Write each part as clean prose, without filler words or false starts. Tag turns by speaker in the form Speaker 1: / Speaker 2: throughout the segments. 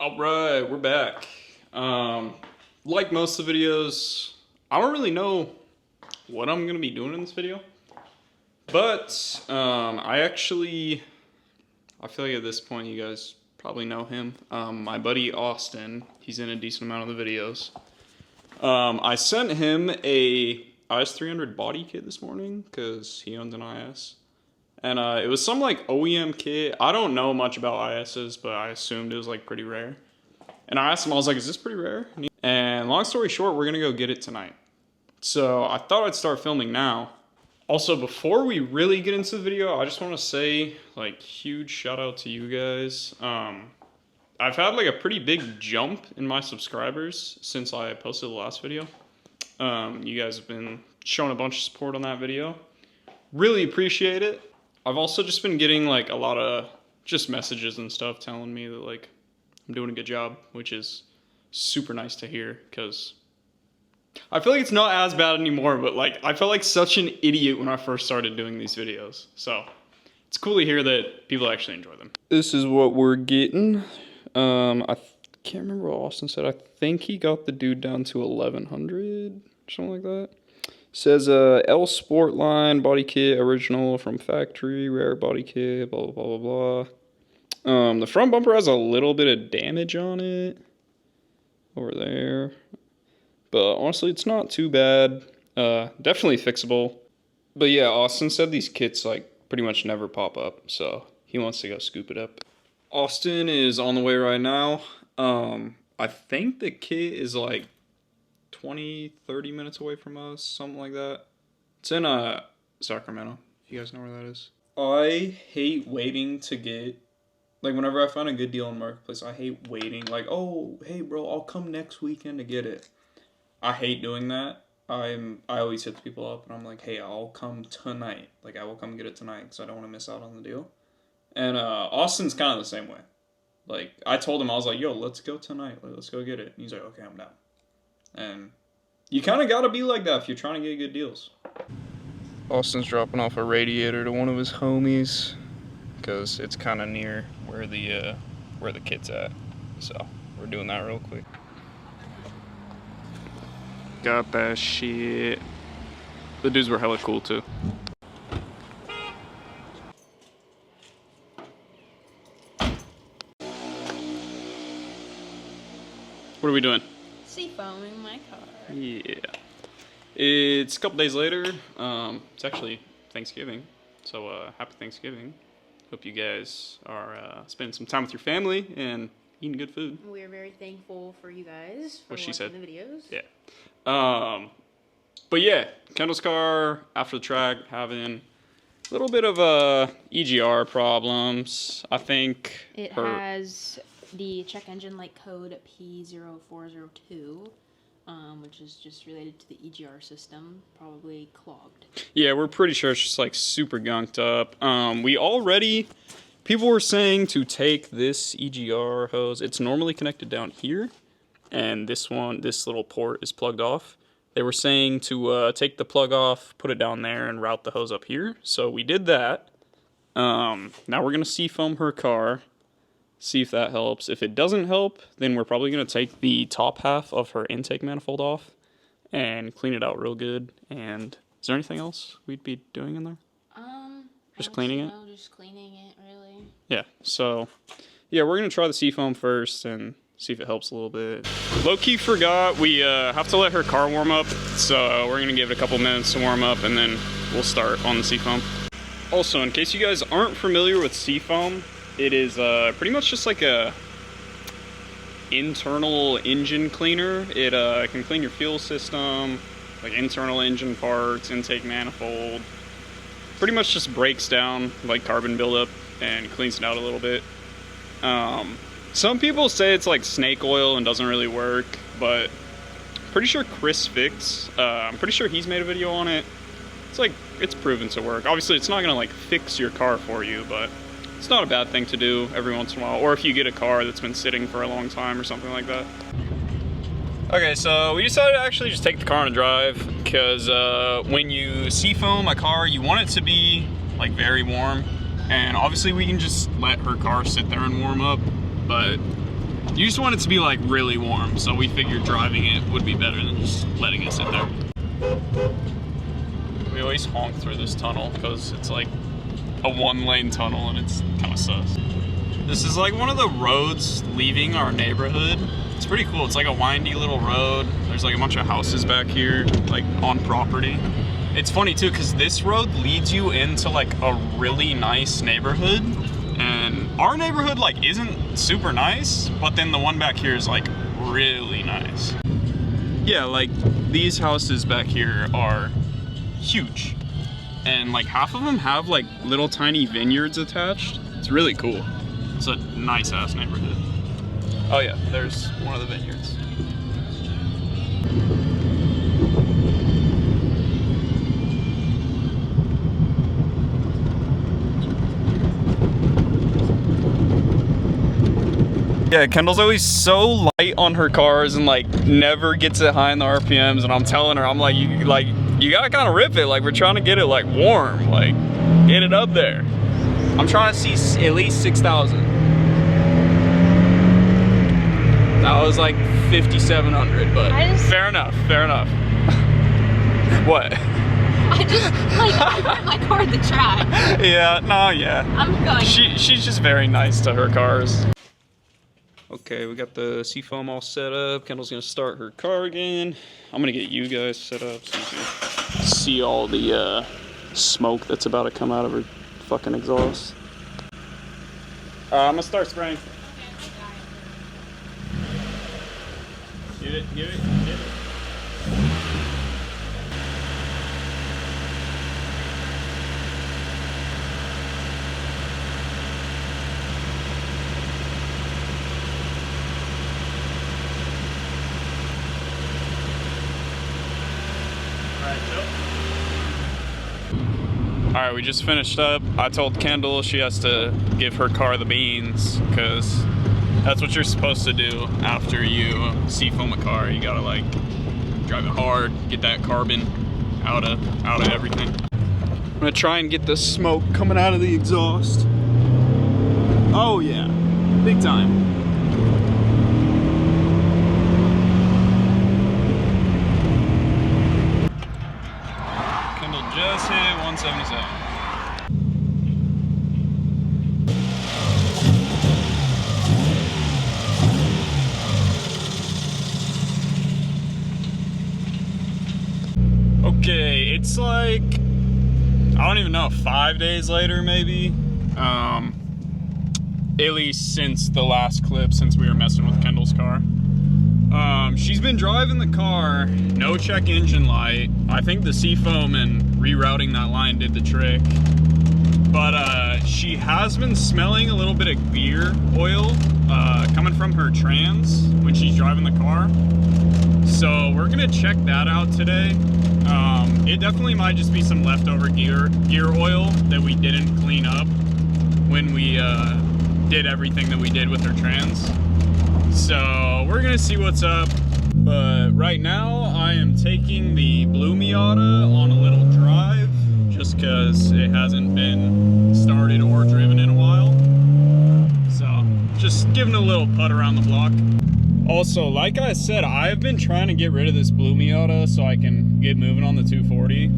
Speaker 1: Alright, we're back. Like most of the videos, I don't really know what I'm gonna be doing in this video. But I feel like at this point you guys probably know him. My buddy Austin, he's in a decent amount of the videos. I sent him a IS-300 body kit this morning because he owns an IS. And it was some like OEM kit. I don't know much about ISs, but I assumed it was like pretty rare. And I asked him, I was like, is this pretty rare? And long story short, we're gonna go get it tonight. So I thought I'd start filming now. Also, before we really get into the video, I just want to say, like, huge shout out to you guys. I've had like a pretty big jump in my subscribers since I posted the last video. You guys have been showing a bunch of support on that video. Really appreciate it. I've also just been getting like a lot of just messages and stuff telling me that like I'm doing a good job, which is super nice to hear because I feel like it's not as bad anymore, but like I felt like such an idiot when I first started doing these videos. So it's cool to hear that people actually enjoy them. This is what we're getting. I can't remember what Austin said. I think he got the dude down to 1100, something like that. Says L Sportline body kit, original from factory, rare body kit, blah, blah, blah, blah. The front bumper has a little bit of damage on it over there. But honestly, it's not too bad. Definitely fixable. But yeah, Austin said these kits like pretty much never pop up, so he wants to go scoop it up. Austin is on the way right now. I think the kit is like 20-30 minutes away from us, something like that. It's in Sacramento, if you guys know where that is. I hate waiting to get, like whenever I find a good deal in Marketplace, I hate waiting, like, oh, hey bro, I'll come next weekend to get it. I hate doing that. I always hit the people up and I'm like, hey, I'll come tonight. Like, I will come get it tonight because I don't want to miss out on the deal. And Austin's kind of the same way. Like, I told him, I was like, yo, let's go tonight. Like, let's go get it. And he's like, okay, I'm down. And you kind of got to be like that if you're trying to get good deals. Austin's dropping off a radiator to one of his homies because it's kind of near where the kit's at. So we're doing that real quick. Got that shit. The dudes were hella cool too. What are we doing?
Speaker 2: Seafoaming my car.
Speaker 1: Yeah. It's a couple days later. It's actually Thanksgiving. So happy Thanksgiving. Hope you guys are spending some time with your family and eating good food.
Speaker 2: We're very thankful for you guys for
Speaker 1: watching
Speaker 2: the videos.
Speaker 1: Yeah. But yeah, Kendall's car after the track having a little bit of EGR problems. I think
Speaker 2: it has the check engine light code P0402, which is just related to the EGR system, probably clogged. Yeah,
Speaker 1: we're pretty sure it's just like super gunked up. People were saying to take this EGR hose. It's normally connected down here, and this little port is plugged off. They were saying to take the plug off, put it down there, and route the hose up here. So we did that. Now we're gonna seafoam her car, see if that helps. If it doesn't help, then we're probably gonna take the top half of her intake manifold off and clean it out real good. And is there anything else we'd be doing in there? Just cleaning it?
Speaker 2: Just cleaning it, really.
Speaker 1: Yeah, so, yeah, we're going to try the seafoam first and see if it helps a little bit. Low-key forgot, we have to let her car warm up, so we're going to give it a couple minutes to warm up, and then we'll start on the seafoam. Also, in case you guys aren't familiar with seafoam, it is pretty much just like a internal engine cleaner. It can clean your fuel system, like internal engine parts, intake manifold. Pretty much just breaks down like carbon buildup and cleans it out a little bit. Some people say it's like snake oil and doesn't really work, but pretty sure Chris Fix, I'm pretty sure he's made a video on it. It's proven to work. Obviously it's not gonna like fix your car for you, but it's not a bad thing to do every once in a while, or if you get a car that's been sitting for a long time or something like that. Okay, so we decided to actually just take the car on a drive because when you seafoam a car, you want it to be like very warm. And obviously we can just let her car sit there and warm up, but You just want it to be like really warm, so we figured driving it would be better than just letting it sit there. We always honk through this tunnel because it's like a 1-lane tunnel and it's kind of sus. This is like one of the roads leaving our neighborhood. It's pretty cool. It's like a windy little road. There's like a bunch of houses back here, like on property. It's funny too, because this road leads you into like a really nice neighborhood. And our neighborhood like isn't super nice, but then the one back here is like really nice. Yeah, like these houses back here are huge. And like half of them have like little tiny vineyards attached. It's really cool. It's a nice ass neighborhood. Oh yeah, there's one of the vineyards. Yeah, Kendall's always so light on her cars and like never gets it high in the RPMs, and I'm telling her, I'm like, you gotta kind of rip it. Like we're trying to get it like warm, like get it up there. I'm trying to see at least 6,000. That was like 5,700, but fair enough, fair enough. What?
Speaker 2: I put my car in the track.
Speaker 1: Yeah, no, yeah.
Speaker 2: I'm going.
Speaker 1: She's just very nice to her cars. Okay, we got the seafoam all set up. Kendall's gonna start her car again. I'm gonna get you guys set up so you can see all the smoke that's about to come out of her fucking exhaust. I'm gonna start spraying. Get it, get it, get it. Alright, we just finished up. I told Kendall she has to give her car the beans, because that's what you're supposed to do after you seafoam a car. You gotta like drive it hard, get that carbon out of everything. I'm gonna try and get the smoke coming out of the exhaust. Oh yeah, big time. Kendall just hit 177. Okay, it's like, I don't even know, 5 days later maybe. At least since the last clip, since we were messing with Kendall's car. She's been driving the car, no check engine light. I think the seafoam and rerouting that line did the trick. But she has been smelling a little bit of gear oil coming from her trans when she's driving the car. So we're gonna check that out today. It definitely might just be some leftover gear oil that we didn't clean up when we did everything that we did with her trans. So we're gonna see what's up. But right now I am taking the blue Miata on a little drive just because it hasn't been started or driven in a while. So just giving a little putt around the block. Also, like I said, I've been trying to get rid of this blue Miata so I can get moving on the 240.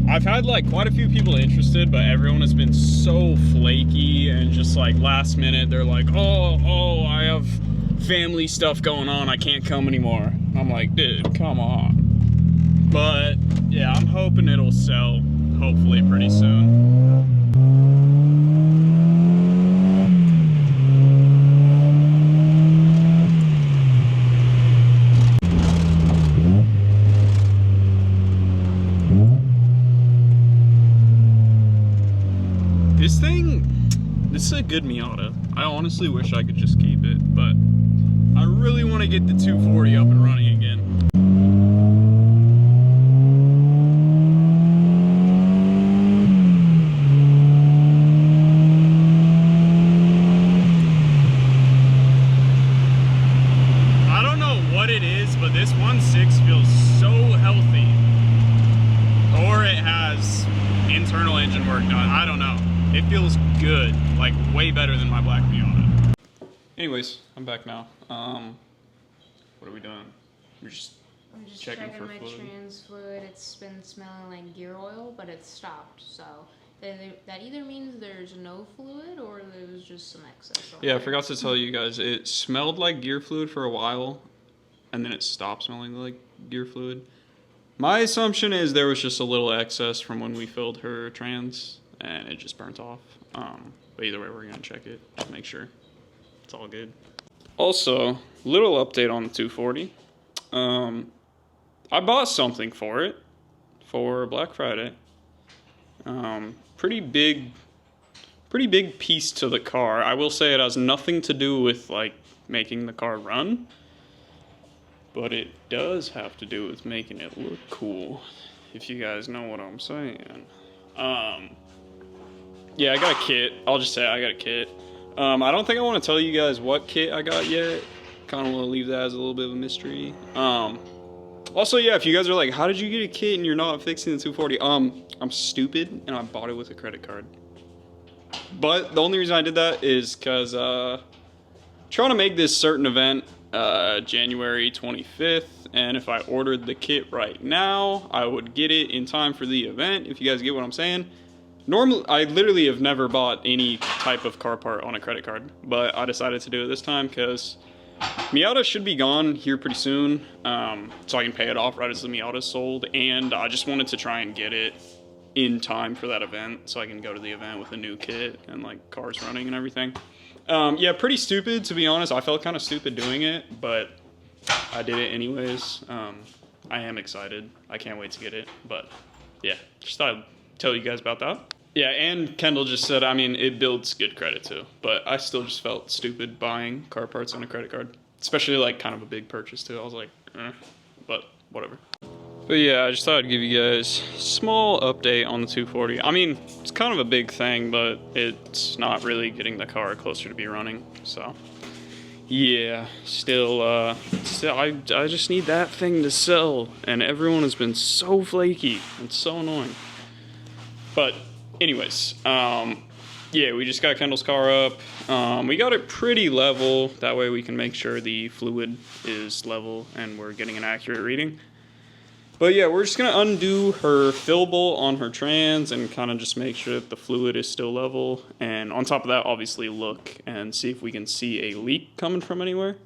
Speaker 1: I've had like quite a few people interested, but everyone has been so flaky and just like last minute they're like, oh, I have family stuff going on, I can't come anymore. I'm like, dude, come on. But yeah, I'm hoping it'll sell hopefully pretty soon. This is a good Miata. I honestly wish I could just keep it, but I really want to get the 240 up and running again. I don't know what it is, but this 1.6 feels so healthy. Or it has internal engine work done. I don't know. It feels good, like way better than my black Miata. Anyways, I'm back now. What are we doing? We're just
Speaker 2: I'm just
Speaker 1: checking
Speaker 2: checking
Speaker 1: for
Speaker 2: my
Speaker 1: fluid.
Speaker 2: trans fluid. It's been smelling like gear oil, but it's stopped. So that either means there's no fluid or there's just some excess.
Speaker 1: Yeah, I forgot to tell you guys. It smelled like gear fluid for a while, and then it stopped smelling like gear fluid. My assumption is there was just a little excess from when we filled her trans, and it just burnt off. But either way, we're gonna check it to make sure it's all good. Also, little update on the 240. I bought something for it for Black Friday. Pretty big piece to the car. I will say it has nothing to do with like making the car run, but it does have to do with making it look cool, if you guys know what I'm saying. Yeah, I got a kit. I'll just say I got a kit. I don't think I want to tell you guys what kit I got yet. Kind of want to leave that as a little bit of a mystery. Also, yeah, if you guys are like, how did you get a kit and you're not fixing the 240? I'm stupid and I bought it with a credit card. But the only reason I did that is because trying to make this certain event January 25th, and if I ordered the kit right now, I would get it in time for the event, if you guys get what I'm saying. Normally, I literally have never bought any type of car part on a credit card, but I decided to do it this time because Miata should be gone here pretty soon, so I can pay it off right as the Miata is sold, and I just wanted to try and get it in time for that event so I can go to the event with a new kit and like cars running and everything. Yeah, pretty stupid, to be honest. I felt kind of stupid doing it, but I did it anyways. I am excited. I can't wait to get it, but yeah, just thought I'd tell you guys about that. Yeah, and Kendall just said, I mean, it builds good credit too, but I still just felt stupid buying car parts on a credit card, especially like kind of a big purchase too. I was like, but whatever. But yeah, I just thought I'd give you guys a small update on the 240. I mean, it's kind of a big thing, but it's not really getting the car closer to be running, so yeah, still I just need that thing to sell, and everyone has been so flaky. It's so annoying. But anyways, yeah, we just got Kendall's car up. We got it pretty level. That way we can make sure the fluid is level and we're getting an accurate reading. But yeah, we're just going to undo her fill bolt on her trans and kind of just make sure that the fluid is still level. And on top of that, obviously look and see if we can see a leak coming from anywhere.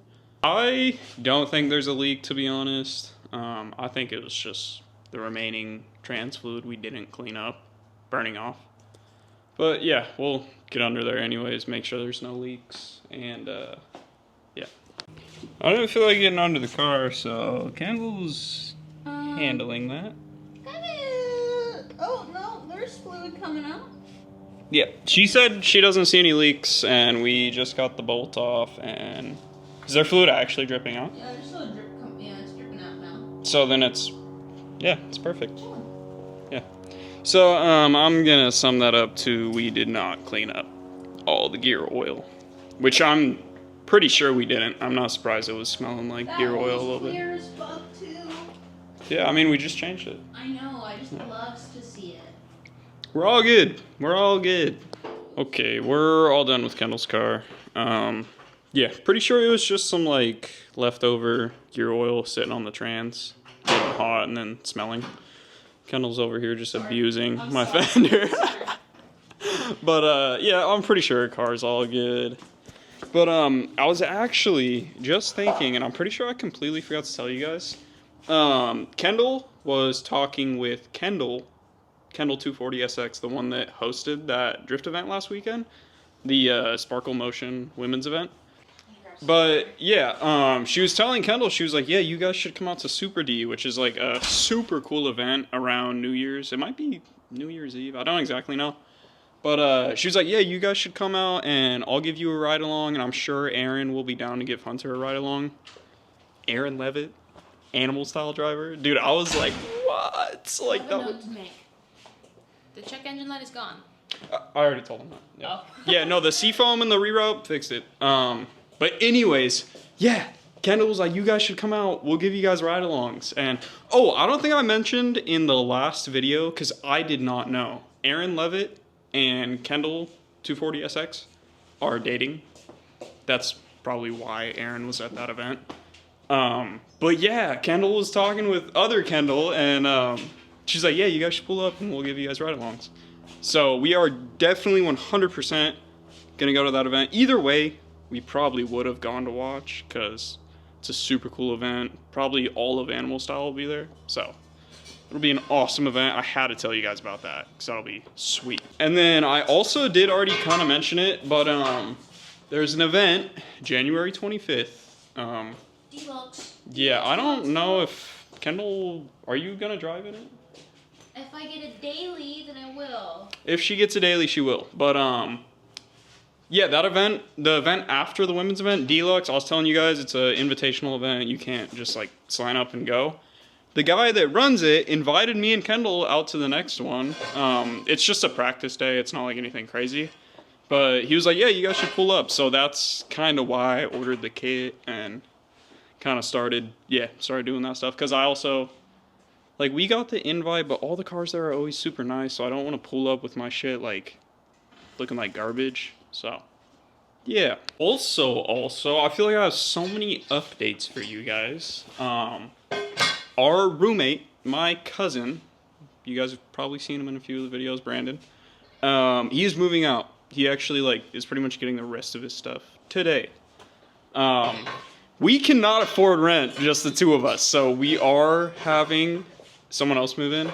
Speaker 1: I don't think there's a leak, to be honest. I think it was just the remaining trans fluid we didn't clean up burning off. But yeah, we'll get under there anyways, make sure there's no leaks, and yeah. I didn't feel like getting under the car, so Kendall's handling that.
Speaker 2: Oh no, there's fluid coming out.
Speaker 1: Yeah, she said she doesn't see any leaks, and we just got the bolt off, and is there fluid actually dripping out?
Speaker 2: Yeah, there's still a drip. Yeah, it's dripping out now.
Speaker 1: So then it's perfect. Yeah. So I'm gonna sum that up to we did not clean up all the gear oil, which I'm pretty sure we didn't. I'm not surprised it was smelling like gear oil a little bit.
Speaker 2: Clear as fuck too.
Speaker 1: Yeah, I mean, we just changed it.
Speaker 2: I know, I just love to see it.
Speaker 1: We're all good. We're all good. Okay, we're all done with Kendall's car. Yeah, pretty sure it was just some like leftover gear oil sitting on the trans, getting hot and then smelling. Kendall's over here just abusing my fender. But yeah, I'm pretty sure her car's all good. But I was actually just thinking, and I'm pretty sure I completely forgot to tell you guys. Kendall was talking with Kendall 240SX, the one that hosted that drift event last weekend, the Sparkle Motion women's event. But yeah, she was telling Kendall, she was like, yeah, you guys should come out to Super D, which is like a super cool event around New Year's. It might be New Year's Eve. I don't exactly know. But she was like, yeah, you guys should come out and I'll give you a ride along. And I'm sure Aaron will be down to give Hunter a ride along. Aaron Levitt, animal style driver. Dude, I was like, what? Like that was...
Speaker 2: The check engine light is gone.
Speaker 1: I already told him that. Yeah.
Speaker 2: Oh.
Speaker 1: Yeah, no, the seafoam and the reroute fixed it. But anyways, yeah, Kendall was like, you guys should come out. We'll give you guys ride-alongs. And, oh, I don't think I mentioned in the last video, because I did not know. Aaron Levitt and Kendall 240SX are dating. That's probably why Aaron was at that event. But yeah, Kendall was talking with other Kendall, and she's like, yeah, you guys should pull up and we'll give you guys ride-alongs. So we are definitely 100% gonna go to that event. Either way, we probably would have gone to watch because it's a super cool event. Probably all of Animal Style will be there. So it'll be an awesome event. I had to tell you guys about that because that'll be sweet. And then I also did already kind of mention it, but there's an event January 25th.
Speaker 2: Deluxe.
Speaker 1: Yeah, I don't know if Kendall, are you gonna drive in it?
Speaker 2: If I get a daily, then I will.
Speaker 1: If she gets a daily, she will. But yeah, that event, the event after the women's event, Deluxe, I was telling you guys, it's an invitational event. You can't just like sign up and go. The guy that runs it invited me and Kendall out to the next one. It's just a practice day. It's not like anything crazy. But he was like, yeah, you guys should pull up. So that's kind of why I ordered the kit and kind of started doing that stuff. Because I also, like, we got the invite, but all the cars there are always super nice. So I don't want to pull up with my shit, like, looking like garbage. So, yeah. Also, I feel like I have so many updates for you guys. Our roommate, my cousin, you guys have probably seen him in a few of the videos, Brandon. He is moving out. He actually, like, is pretty much getting the rest of his stuff today. We cannot afford rent, just the two of us, so we are having someone else move in.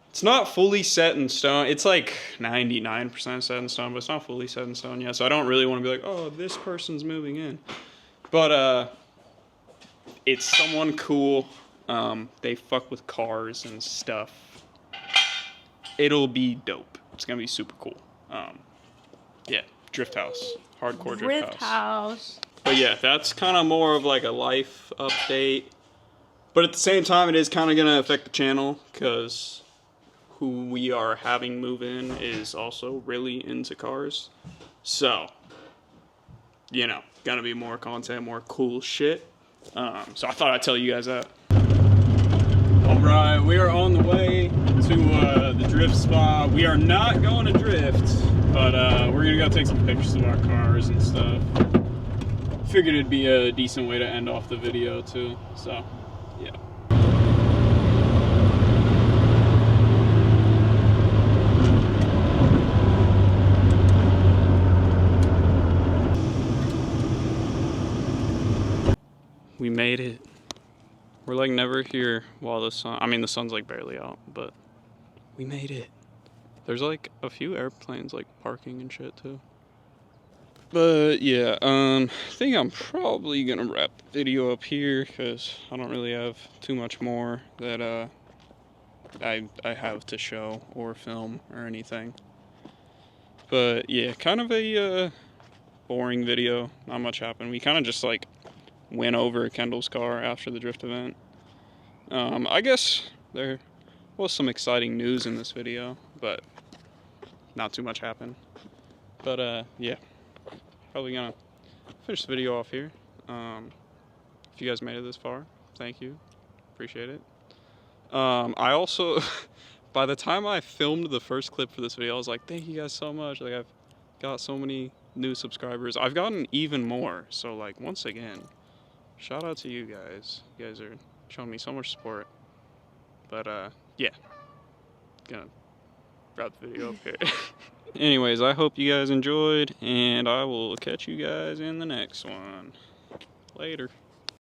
Speaker 1: It's not fully set in stone. It's like 99% set in stone, but it's not fully set in stone yet, so I don't really want to be like, oh, this person's moving in. But, it's someone cool. They fuck with cars and stuff. It'll be dope. It's gonna be super cool. Yeah, Drift House. Hardcore Drift House. But yeah, that's kind of more of like a life update. But at the same time, it is kind of gonna affect the channel because who we are having move in is also really into cars. So, you know, gonna be more content, more cool shit. So I thought I'd tell you guys that. Alright, we are on the way to the drift spot. We are not going to drift, but we're gonna go take some pictures of our cars and stuff. Figured it'd be a decent way to end off the video too, so yeah. We made it. We're like never here while the sun, the sun's like barely out, but we made it. There's like a few airplanes like parking and shit too. But yeah, I think I'm probably gonna wrap the video up here because I don't really have too much more that I have to show or film or anything. But yeah, kind of a boring video. Not much happened. We kind of just like went over Kendall's car after the drift event. I guess there was some exciting news in this video, but not too much happened. But yeah, probably gonna finish the video off here. If you guys made it this far, thank you, appreciate it. I also, by the time I filmed the first clip for this video, I was like, thank you guys so much. Like, I've got so many new subscribers. I've gotten even more. So like, once again, shout out to you guys. You guys are showing me so much support. But yeah, gonna wrap the video up here. Anyways, I hope you guys enjoyed, and I will catch you guys in the next one. Later.